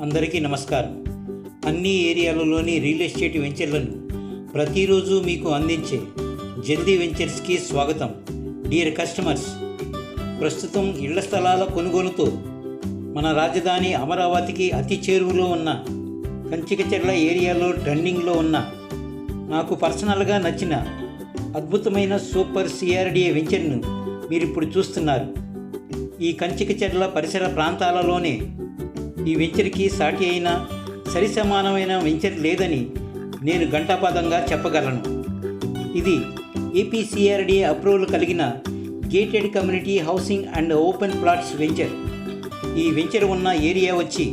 అందరికీ నమస్కారం. అన్ని ఏరియాలలోని రియల్ ఎస్టేట్ వెంచర్లను ప్రతిరోజు మీకు అందించే జల్దీ వెంచర్స్కి స్వాగతం. డియర్ కస్టమర్స్, ప్రస్తుతం ఇళ్ల స్థలాల కొనుగోలుతో మన రాజధాని అమరావతికి అతి చేరువలో ఉన్న కంచికచర్ల ఏరియాలో ట్రెండింగ్లో ఉన్న నాకు పర్సనల్గా నచ్చిన అద్భుతమైన సూపర్ సిఆర్డిఏ వెంచర్ను మీరు ఇప్పుడు చూస్తున్నారు. ఈ కంచికచర్ల పరిసర ప్రాంతాలలోనే ఈ వెంచర్కి సాటి అయిన సరిసమానమైన వెంచర్ లేదని నేను ఘంటాపథంగా చెప్పగలను. ఇది ఏపీసీఆర్డీఏ అప్రూవల్ కలిగిన gated community housing and open plots venture. ఈ వెంచర్ ఉన్న ఏరియా వచ్చి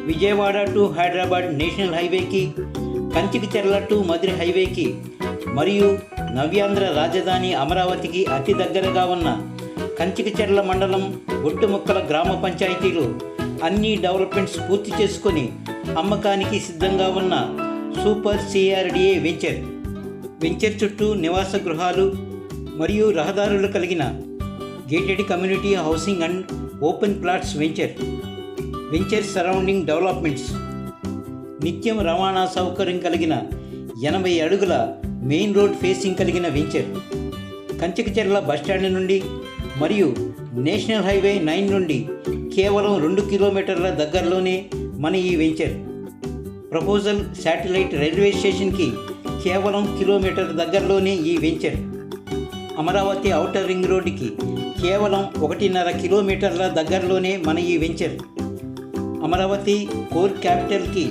విజయవాడ టు హైదరాబాద్ నేషనల్ హైవేకి, కంచికచర్ల టు మధుర హైవేకి మరియు నవ్యాంధ్ర రాజధాని అమరావతికి అతి దగ్గరగా ఉన్న కంచికచర్ల మండలం ఒట్టుముక్కల గ్రామ పంచాయతీలో అన్ని డెవలప్మెంట్స్ పూర్తి చేసుకొని అమ్మకానికి సిద్ధంగా ఉన్న సూపర్ సిఆర్డిఏ వెంచర్. వెంచర్ చుట్టూ నివాస గృహాలు మరియు రహదారులు కలిగిన gated community housing and open plots venture. Venture surrounding developments. నిత్యం రవాణా సౌకర్యం కలిగిన 80 అడుగుల మెయిన్ రోడ్ ఫేసింగ్ కలిగిన వెంచర్. కంచికచర్ల బస్టాండ్ నుండి మరియు నేషనల్ హైవే 9 నుండి కేవలం 2 కిలోమీటర్ల దగ్గరలోనే మన ఈ వెంచర్. ప్రపోజల్ శాటిలైట్ రైల్వే స్టేషన్కి కేవలం కిలోమీటర్ దగ్గరలోనే ఈ వెంచర్. అమరావతి ఔటర్ రింగ్ రోడ్డుకి కేవలం 1.5 కిలోమీటర్ల దగ్గరలోనే మన ఈ వెంచర్. అమరావతి కోర్ క్యాపిటల్కి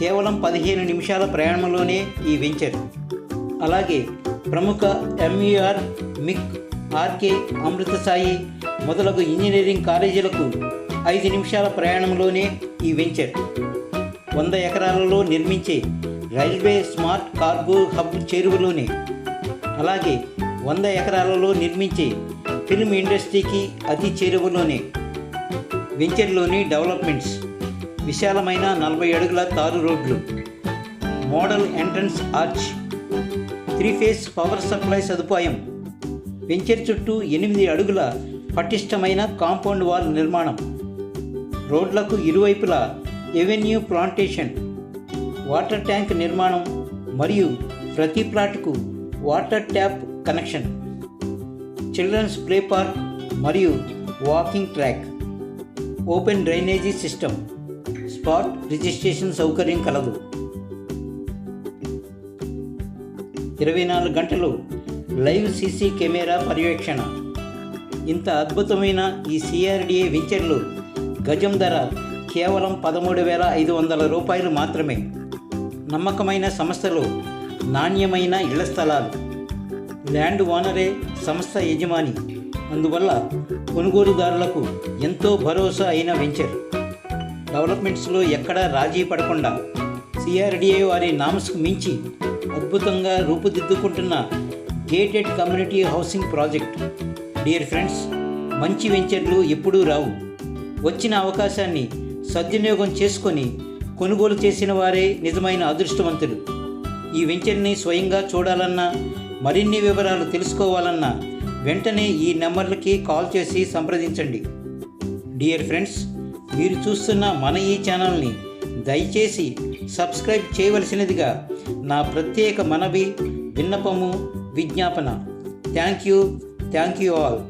కేవలం 15 నిమిషాల ప్రయాణంలోనే ఈ వెంచర్. అలాగే ప్రముఖ ఎంఈఆర్, మిక్, ఆర్కే, అమృతసాయి మొదలగు ఇంజనీరింగ్ కాలేజీలకు 5 నిమిషాల ప్రయాణంలోనే ఈ వెంచర్. 100 ఎకరాలలో నిర్మించే రైల్వే స్మార్ట్ కార్గో హబ్ చేరువలోనే. అలాగే 100 ఎకరాలలో నిర్మించే ఫిల్మ్ ఇండస్ట్రీకి అతి చేరువలోనే. వెంచర్లోని డెవలప్మెంట్స్. విశాలమైన 40 అడుగుల తారు రోడ్లు, model entrance arch, 3 phase power supply సదుపాయం. వెంచర్ చుట్టూ 8 అడుగుల పటిష్టమైన కాంపౌండ్ వాల్ నిర్మాణం. రోడ్లకు ఇరువైపులా ఎవెన్యూ ప్లాంటేషన్, వాటర్ ట్యాంక్ నిర్మాణం మరియు ప్రతి ప్లాట్కు water tap connection. Childrens play park మరియు walking track. Open drainage system, spot registration సౌకర్యం కలదు. 24 గంటలు లైవ్ సీసీ కెమెరా పర్యవేక్షణ. ఇంత అద్భుతమైన ఈ సిఆర్డిఏ వెంచర్లో గజం ధర కేవలం 13,500 రూపాయలు మాత్రమే. నమ్మకమైన సంస్థలో నాణ్యమైన ఇళ్ల స్థలాలు. ల్యాండ్ ఓనరే సంస్థ యజమాని. అందువల్ల కొనుగోలుదారులకు ఎంతో భరోసా అయిన వెంచర్. డెవలప్మెంట్స్లో ఎక్కడా రాజీ పడకుండా సిఆర్డిఏ వారి నామ్స్కు మించి అద్భుతంగా రూపుదిద్దుకుంటున్న gated community housing project. Dear friends, మంచి వెంచర్లు ఎప్పుడూ రావు. వచ్చిన అవకాశాన్ని సద్వినియోగం చేసుకొని కొనుగోలు చేసిన వారే నిజమైన అదృష్టవంతులు. ఈ వెంచర్ని స్వయంగా చూడాలన్నా, మరిన్ని వివరాలు తెలుసుకోవాలన్నా వెంటనే ఈ నెంబర్లకి కాల్ చేసి సంప్రదించండి. డియర్ ఫ్రెండ్స్, మీరు చూస్తున్న మన ఈ ఛానల్ని దయచేసి సబ్స్క్రైబ్ చేయవలసినదిగా నా ప్రత్యేక మనవి, విన్నపము, విజ్ఞాపన. Thank you all.